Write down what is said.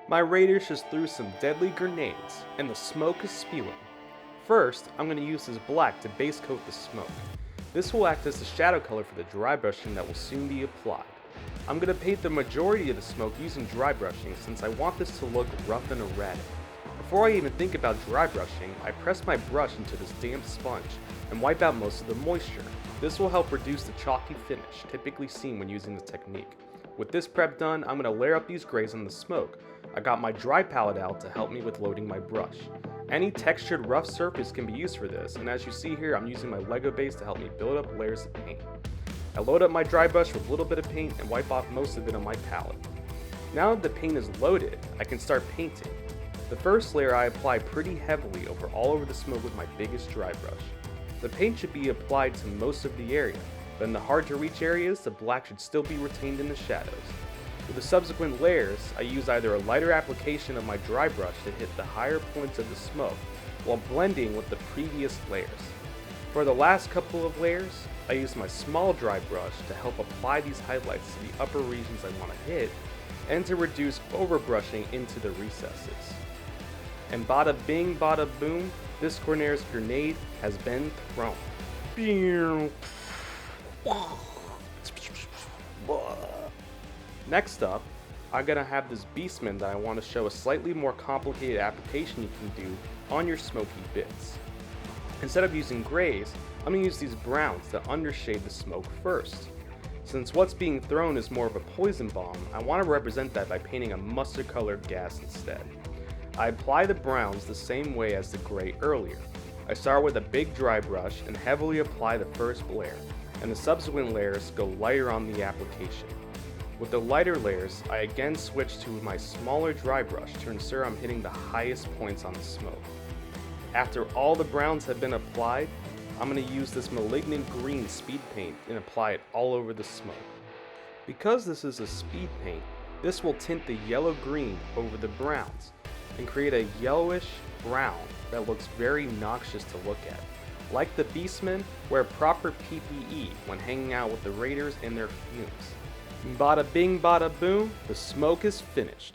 My raiders just threw some deadly grenades, and the smoke is spewing. First, I'm going to use this black to base coat the smoke. This will act as the shadow color for the dry brushing that will soon be applied. I'm going to paint the majority of the smoke using dry brushing since I want this to look rough and erratic. Before I even think about dry brushing, I press my brush into this damp sponge and wipe out most of the moisture. This will help reduce the chalky finish typically seen when using this technique. With this prep done, I'm going to layer up these grays on the smoke. I got my dry palette out to help me with loading my brush. Any textured rough surface can be used for this, and as you see here, I'm using my Lego base to help me build up layers of paint. I load up my dry brush with a little bit of paint and wipe off most of it on my palette. Now that the paint is loaded, I can start painting. The first layer I apply pretty heavily all over the smoke with my biggest dry brush. The paint should be applied to most of the area, but in the hard to reach areas, the black should still be retained in the shadows. With the subsequent layers, I use either a lighter application of my dry brush to hit the higher points of the smoke, while blending with the previous layers. For the last couple of layers, I use my small dry brush to help apply these highlights to the upper regions I want to hit, and to reduce overbrushing into the recesses. And bada bing bada boom, this Cornaire's grenade has been thrown. Next up, I'm gonna have this Beastman that I want to show a slightly more complicated application you can do on your smoky bits. Instead of using grays, I'm gonna use these browns to undershade the smoke first. Since what's being thrown is more of a poison bomb, I want to represent that by painting a mustard colored gas instead. I apply the browns the same way as the gray earlier. I start with a big dry brush and heavily apply the first layer, and the subsequent layers go lighter on the application. With the lighter layers, I again switch to my smaller dry brush to ensure I'm hitting the highest points on the smoke. After all the browns have been applied, I'm going to use this malignant green speed paint and apply it all over the smoke. Because this is a speed paint, this will tint the yellow-green over the browns and create a yellowish brown that looks very noxious to look at. Like the Beastmen, wear proper PPE when hanging out with the raiders and their fumes. Bada bing bada boom, the smoke is finished.